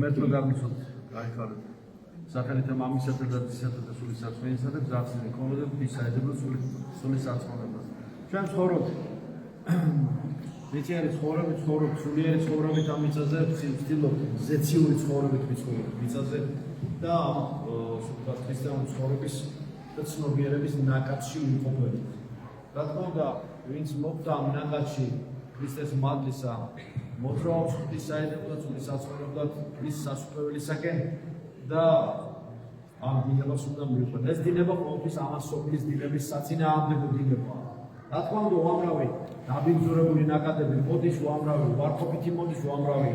მეტრო გამიცოთ გაიხარეთ სახელითა მამისათა და დისათა და სული საწმენისა და გზაცნი ქონოდეთ ისაედებრო სული საწმენობა ჩვენ ცხოვრობთ მეცი არის ცხოვრობთ სულიერი ცხოვრობით ამ მიწაზე ვცდილობთ ზეციური ცხოვრობით ვიცხოვრობთ მიწაზე და სულთან ქრისტიანული ცხოვრების და ცნობიერების ნაკადში ვიმყოფებით რა თქმა უნდა ვინც მოხდა ამ ნაკადში ქრისტეს მადლისა მოძრაობს ღვთისაედებრო სული საწმენებლად ის სასუფეველისაკენ და ამ დინებას უნდა მივხვდეთ. ეს დინება ყოველთვის ამას სოფლის დინების საწინააღმდეგო დინებაა. რა თქმა უნდა, უამრავი დაბინძურებული ნაკადები მოდის, უამრავი ვარყოფითი მოდის, უამრავი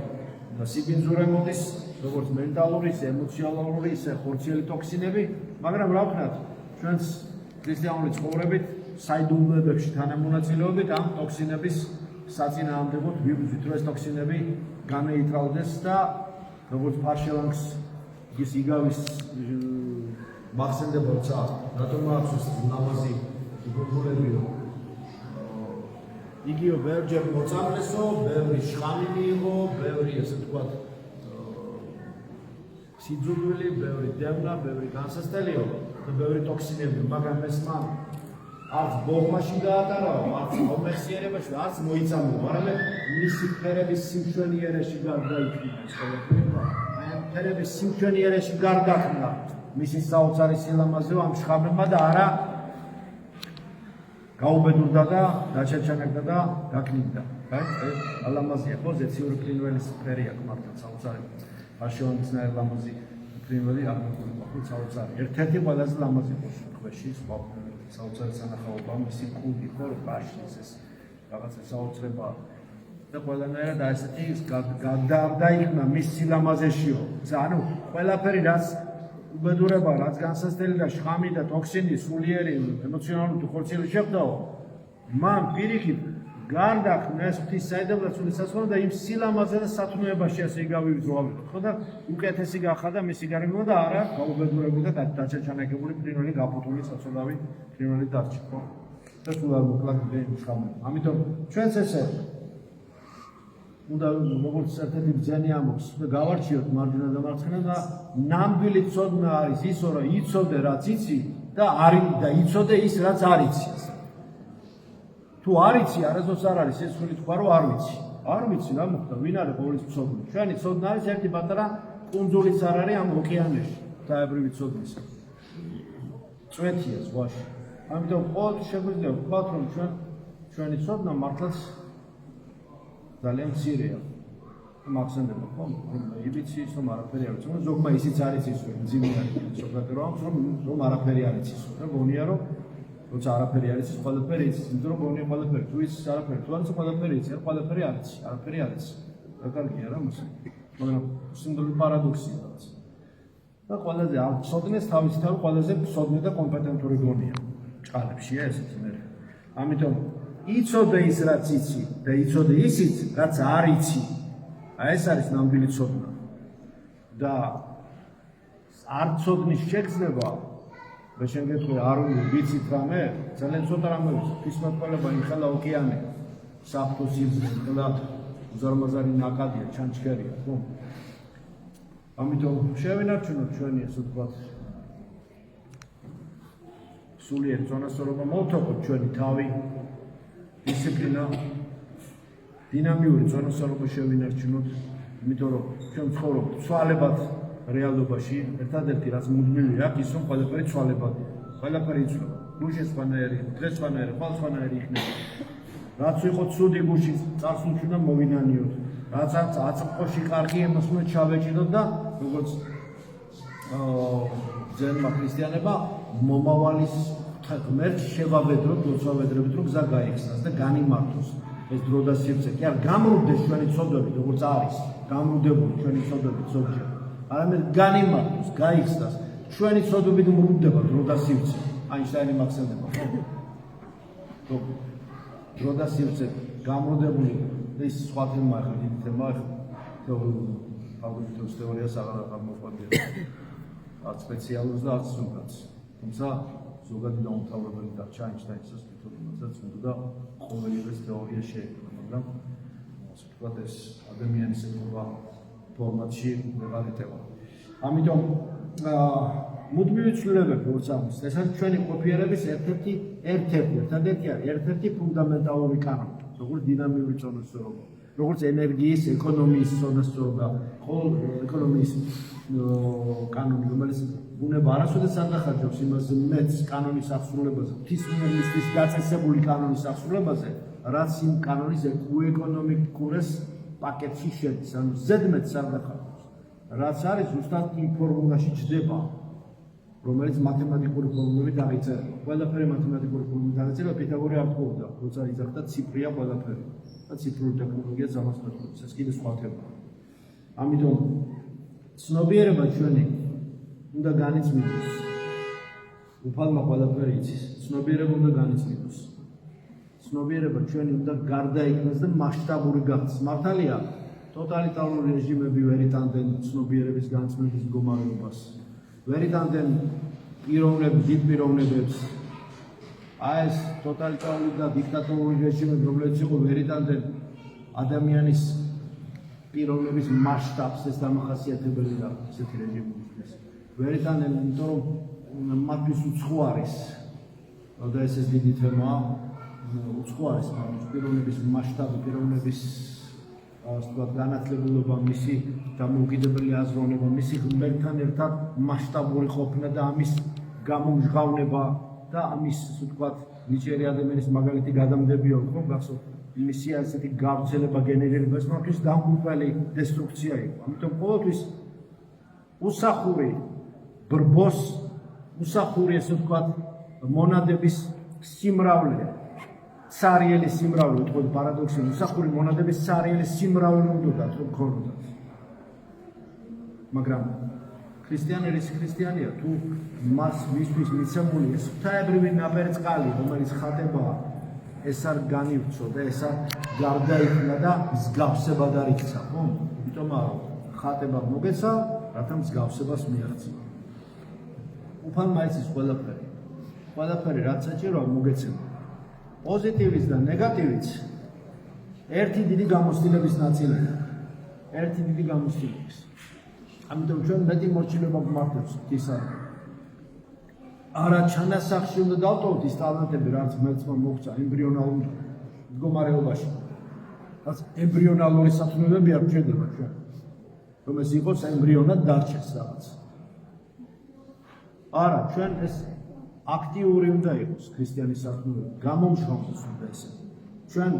სიბინძურე მოდის, როგორც მენტალური, ისე ემოციონალური, ისე ხორციელი ტოქსინები, მაგრამ რა ვქნათ, ჩვენს ქრისტიანული ცხოვრებით, საიდუმლოებებში თანამონაწილეობით ამ ტოქსინების საწინააღმდეგოდ ვიბრძვით, რომ ეს ტოქსინები განეიტრალდეს და როგორც ფარშელანგს ის იგავის მახსენდება როცა რატომ აქვს ეს ნამაზი გულგულებიო იგიო ბევრჯერ მოწამლესო, ბევრი შხამი მიიღო, ბევრი ესე ვთქვათ სიძულვილი, ბევრი დევნა, ბევრი განსასწელიო და ბევრი ტოქსინები, მაგრამ ეს მან არც ბოღმაში გაატარაო, არც მომეხსიერებაში, არც მოიწამლო, არამედ მისი ფერების სიმშვენიერეში გარდაიქმნა ეს ყველაფერი. ფერების სიმშვენიერეში გარდაქმნა მისი საოცარი სილამაზე ამ შხამებმა და არა გაუბედურდა და დაჩერჩანაკდა და გაკნინდა. ალამაზია ხო ზეციური ფრინველის ფერი აქვს მართლა საოცარი. ფარშელანგისნაირ ლამაზი ფრინველი აღმოჩნდა ხო საოცარი. ერთ-ერთი ყველაზე ლამაზი ყოველში სხვა საოცარი სანახაობა მისი კუდი ხო ბაშის ეს რაღაცა საოცრება და ყველანაირად ასეთი გადაიქმნა მის სილამაზეშიო. ანუ ყველაფერი რაც უბედურება, რაც განსასწრელი და შხამი და ტოქსინი, სულიერი, ემოციონალური თუ ხორციელი შეხვდაო, მან პირიქით გარდაქმნა ეს ღვთისაედებრო სული საწმენობა და იმ სილამაზე და სათნოებაში ასე იგავივიძროავთ. ხო და უკეთესი გახადა მისი გარემო და არა გაუბედურებული და დაჩერჩანაკებული ფრინველი გაფუთული საწოლავი ფრინველი დარჩა. ხო? და სულ არ მოკლა შხამი. ამიტომ ჩვენც ესე უნდა როგორც ერთ-ერთი ბრძენი ამოქს და გავარჩიოთ მარჯვენა და მარცხენა და ნამდვილი ცოდნა არის ის რომ იცოდე რაც იცი და იცოდე ის რაც არ იცი. თუ არ იცი არასდროს არ არის ეს ხელი თქვა რომ არ ვიცი რა მოხდა ვინ არის ყოვლის ცოდნა. ჩვენი ცოდნა არის ერთი პატარა კუნძულიც არ არის ამ ოკეანეში დაებრივი ცოდნის. წვეთია ზღვაში. ამიტომ ყოველთვის შეგვიძლია ვთქვათ რომ ჩვენი ცოდნა მართლაც ძალიან მცირეა. მახსენდება ხო? იბიცი ის რომ არაფერი არ იცი. ზოგმა ისიც არ იცის რომ მძიმე არის ზოგადად რომ არაფერი არ იცის. და გონია რომ როცა არაფერი არ იცის, ყველაფერი იცის. იმიტომ რომ გონია ყველაფერი თუ იცის არაფერი, თუ არ იცის ყველაფერი იცი, ყველაფერი არ იცი, არაფერი არ იცი. რა კარგია რა მოსი. მაგრამ სიმბოლური პარადოქსია რაც. და ყველაზე ცოდნეს თავისთავად ყველაზე ცოდნე და კომპეტენტური გონია. ჭყალებშია ესეც მე. ამიტომ იცოდე ის რაც იცი და იცოდე ისიც რაც არ იცი. ეს არის ნამდვილი ცოდნა. და არ ცოდნის შეგრძნება და შეგეთქვი არ ვიცით რამე, ძალიან ცოტა რამე ვიცით. ფისმოწყალება იმხელა ოკეანე, საფრთხო სიძე, და უზარმაზარი ნაკადია, ჩანჩქერია, ხო? ამიტომ შევინარჩუნოთ ჩვენი ასე ვთქვათ სულიერი წონასწორობა, მოვთხოვოთ ჩვენი თავი დისციპლინა, დინამიური წონასწორობა შევინარჩუნოთ, იმიტომ რომ ჩვენ ცხოვრობთ ცვალებად რეალობაში, ერთადერთი რაც მუდმივია აქ ის რომ ყველაფერი ცვალებადია. ყველაფერი იცვლება. გუშინ სხვანაირი, დღეს სხვანაირი, ხვალ სხვანაირი იქნება. რაც იყო ცუდი გუშინ, წარსულ უნდა მოვინანიოთ. რაც აწმყოში კარგი იმას უნდა ჩავეჭიდოთ და როგორც ძენმა ქრისტიანებმა მომავალის ღმერთს შევავედროთ, ლოცვავედრებით რომ გზა გაიხსნას და განიმართოს ეს დრო და სივრცე. კი არ გამრუდდეს ჩვენი ცოდვები, როგორც არის, გამრუდებული ჩვენი ცოდვები ზოგჯერ. არამედ განიმართოს, გაიხსნას. ჩვენი ცოდვებით მრუდდება დრო და სივრცე. აინშტაინი მახსენდება, ხო? დრო და სივრცე გამრუდებული ის სხვა თემა ახლა დიდი თემა თეორიის თეორიას აღარ მოყვებია. არც სპეციალურს და არც ზოგადს. თუმცა ზოგადი დაუმთავრებელი დარჩა აინშტაინსაც თვითონაც უნდა ყოველივეს თეორია შეექმნა, მაგრამ ასე ვთქვათ ეს ადამიანის ეთნობა ფორმატში ვეღარიტება. ამიტომ მუდმივი ცვლილებები როცა ეს არის ჩვენი ყოფიერების ერთ-ერთი ფუნდამენტალური კანონი, როგორც დინამიური წონასწორობა, როგორც ენერგიის, ეკონომიის წონასწორობა, ყოველ ეკონომიის კანონი, რომელიც ბუნება არასოდეს არ დახარჯავს იმას მეც კანონის აღსრულებაზე, ღვთისმშობლის დაწესებული კანონის აღსრულებაზე, რაც იმ კანონის უეკონომიკურეს პაკეტში შედის, ანუ ზედმეტს არ დახარჯავს. რაც არის ზუსტად იმ ფორმულაში ჯდება, რომელიც მათემატიკური ფორმულები დაიწერა. ყველაფერი მათემატიკური ფორმულები დაიწერა, პითაგორე არ თხოვდა, როცა იძახდა ციფრია ყველაფერი. და ციფრული ტექნოლოგიაც ამას მოწმობს, ეს კიდე სხვა თემაა. ამიტომ ცნობიერება ჩვენი უნდა განიცდოს. უფალმა ყველაფერი იცის, ცნობიერება უნდა განიცდოს. ცნობიერება ჩვენი უნდა გარდაიქმნას და მასშტაბური გახდეს. მართალია, ტოტალიტარული რეჟიმები ვერ იტანდნენ ცნობიერების განცმების მდგომარეობას. ვერ იტანდნენ დიდ პიროვნებებს. ეს ტოტალიტარული და დიქტატორული რეჟიმები, რომლებიც იყო, ვერ იტანდნენ ადამიანის პიროვნების მასშტაბს, ეს დამახასიათებელია ესეთი რეჟიმისთვის. ვერ იტანდნენ, იმიტომ რომ მათთვის უცხო არის და ეს დიდი თემაა, უცხო არის პიროვნების მასშტაბი, პიროვნების განათლებულობა, მისი დამოუკიდებელი აზროვნება, მისი ღმერთთან ერთად მასშტაბური ყოფნა და ამის გამომჟღავნება და ამის, ასე ვთქვათ, ნიჭიერი ადამიანის მაგალითი გადამდებია უფრო, გახსოვთ, მისი ასეთი გავრცელება, გენერირება, ეს მათთვის დამღუპველი დესტრუქცია იყო. ამიტომ ყოველთვის უსახური ბრბოს, უსახური, ასე ვთქვათ, მონადების სიმრავლე, სარიელი სიმრავლე, ვთქვათ, პარადოქსი, უსახური მონადების სარიელი სიმრავლე უნდა გქონოდათ. მაგრამ ქრისტიანი რის ქრისტიანია, თუ მას მისთვის მიცემული ეს ღვთაებრივი ნაპერწყალი, რომელიც ხატებაა, ეს არ განივცო და ეს არ გარდაიქმნა და მსგავსებად არ იქცა, ხო? იმიტომ ხატება მოგეცა, რათა მსგავსებას მიაღწია. უფალმა იცის ყველაფერი, რაც საჭიროა მოგეცემა. პოზიტივის და ნეგატივის ერთი დიდი გამოცდილების ნაწილია. ამიტომ ჩვენ მეტი მორჩილება გვმართებს ისა. არა ჩანასახში უნდა დავტოვოთ ის ტალანტები, რაც მეცმა მოგცა ემბრიონალურ მდგომარეობაში. რაც ემბრიონალური სათნოებები არ გვჭირდება ჩვენ. რომ ეს იყოს ემბრიონად დარჩეს რაღაც. არა, ჩვენ ეს აქტიური უნდა იყოს ქრისტიანის სათნოება, გამომშრომლოს უნდა ესე. ჩვენ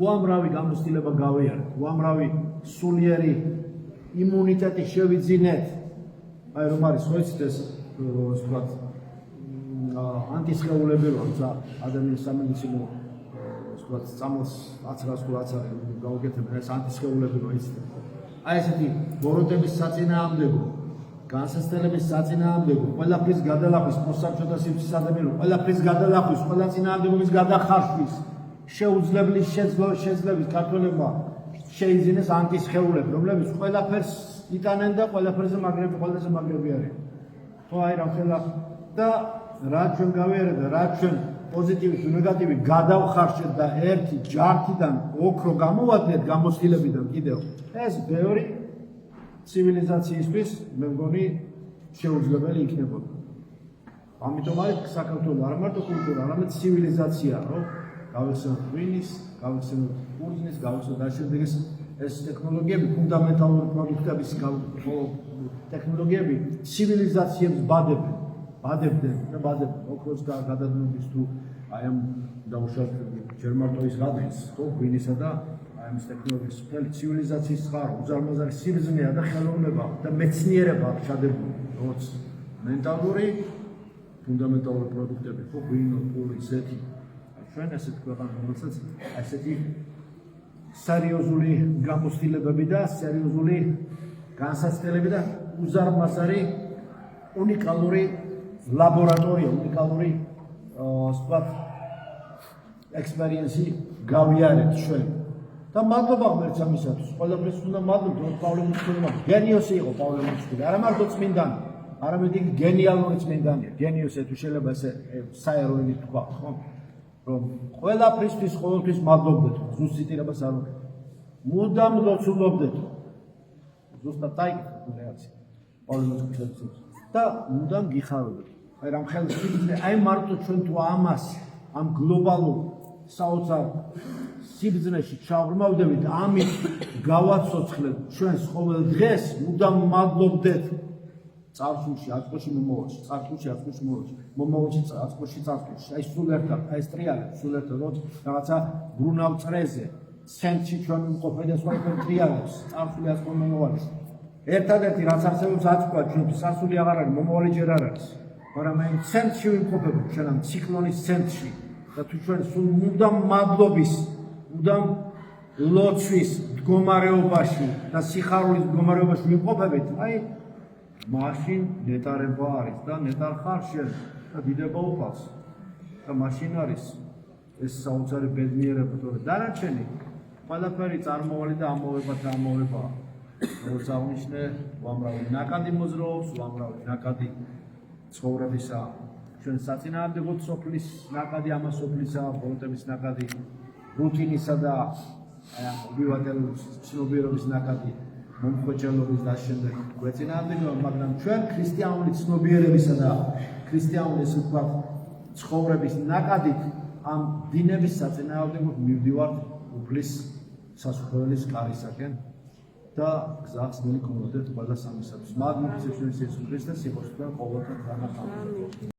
უამრავი გამოცდილება გავიარეთ, უამრავი სულიერი იმუნიტეტი შევიძინეთ. აი რომ არის ხო იცით ეს ვთქვათ ანტისხეულები როცა ადამიანის სამედიცინო ვთქვათ წამოს აცრას თუ რაც არის გავუკეთებთ ეს ანტისხეულები რო იცით. აი ესეთი ბოროტების საწინააღმდეგო, განსაცდელების საწინააღმდეგო, ყველაფრის გადალახვის, მოსამართლეთა სივრცის ადამიანო, ყველაფრის გადალახვის, ყველა წინააღმდეგობის გადახარშვის, შეუძლებლობის შეძლების ქართველებმა შეიძინეს ანტისხეულები, რომლებიც ყველაფერს იტანენ და ყველაფერზე მაგრები არის. ხო აი რამხელა და რა ჩვენ გავიარეთ და რა ჩვენ პოზიტივი თუ ნეგატივი გადავხარშეთ და ერთი ჯართიდან ოქრო გამოვადგეთ გამოცდილებიდან კიდევ. ეს ბევრი ცივილიზაციისთვის მე მგონი შეუძლებელი იქნებოდა. ამიტომ არის საქართველოს არა მარტო კულტურა, არამედ ცივილიზაცია, რომ გავიხსენოთ ღვინის, გავიხსენოთ კურძნის, გავიხსენოთ შემდეგ ეს ტექნოლოგიები, ფუნდამენტალური პროდუქტების ტექნოლოგიები ცივილიზაციებს ბადებდნენ და ოქროს გადადნობის თუ აი ამ დაუშვათ ჯერ მარტო ის გადაის, ხო, ღვინისა და აი ამ ტექნოლოგიის მთელი ცივილიზაციის წყარო, უზარმაზარი სიბრძნეა და ხელოვნება და მეცნიერება ჩადებული, როგორც მენტალური ფუნდამენტალური პროდუქტები, ხო, ღვინო, პური, ზეთი. ჩვენ ესეთ ქვეყანა, რომელსაც ასეთი სერიოზული გამოცდილებები და სერიოზული განსაცდელები და უზარმაზარი უნიკალური ლაბორატორია, უნიკალური ვთქვათ ექსპერიენსი გავიარეთ ჩვენ. და მადლობა ღმერთს ამისათვის. ყველაფერს უნდა მადლობთ პავლე მოციქულმა. გენიოსი იყო პავლე მოციქული. არა მარტო წმინდანი, არამედ იგი გენიალური წმინდანია. გენიოსი თუ შეიძლება ესე საეროვნი თქვა, ხო? რომ ყველაფრისთვის ყოველთვის მადლობდეთ, ზუსტ ციტირებას არ ვუყურებ. მუდამ ლოცულობდეთ. ზუსტად დაიკითხეთ რეაქცია. პოლიტიკოსებს და უნდა გიხაროთ. აი რამ ხელს ვიგდე, აი მარტო ჩვენ თუ ამას ამ გლობალურ საოცარ სიბრძნეში ჩავრმავდებით, ამით გავაცოცხლეთ ჩვენს ყოველ დღეს, მუდამ მადლობდეთ წარსულში, აწმყოში, მომავალში, წარსულში, აწმყოში, მომავალში, აწმყოში, წარსულში. აი სულ ერთად, აი ეს ტრიალები, სულ ერთად როც რაღაცა ბრუნავ წრეზე, ცენტრში ჩვენ ვიმყოფე და სხვა ტრიალებს, წარსული, აწმყო, მომავალი. ერთადერთი რაც არსებობს აწმყვა ჩვენთვის, წარსული აღარ არის, მომავალი ჯერ არ არის. მაგრამ აი ცენტრში ვიმყოფებოდ, ჩვენ ამ ციკლონის ცენტრში და თუ ჩვენ სულ მუდამ მადლობის, მუდამ ლოცვის მდგომარეობაში და სიხარულის მდგომარეობაში ვიმყოფებით, აი მაშინ ნეტარება არის და ნეტარ ხარ შენ და დიდება უფალს და მაშინ არის ეს საოცარი ბედნიერება, თორე დანარჩენი ყველაფერი წარმოვალი და ამოვებაა. როგორც აღნიშნე, უამრავი ნაკადი მოძრაობს, უამრავი ნაკადი ცხოვრებისა, ჩვენ საწინააღმდეგოდ სოფლის ნაკადი, ამას სოფლისა, ბოროტების ნაკადი, რუტინისა და ვივატელობის ცნობიერობის ნაკადი, მომხვეჭელობის და შემდეგ გვეწინააღმდეგება, მაგრამ ჩვენ ქრისტიანული ცნობიერებისა და ქრისტიანული ესე ვთქვათ ცხოვრების ნაკადით ამ დინების საწინააღმდეგოდ მივდივართ უფლის სასუფეველის კარისაკენ და გზას მოგონოდეთ ყველა სამისათვის. მაგ მოგწესებს იესო ქრისტეს სიხოს თქვენ ყოველთვის განახარჯოთ.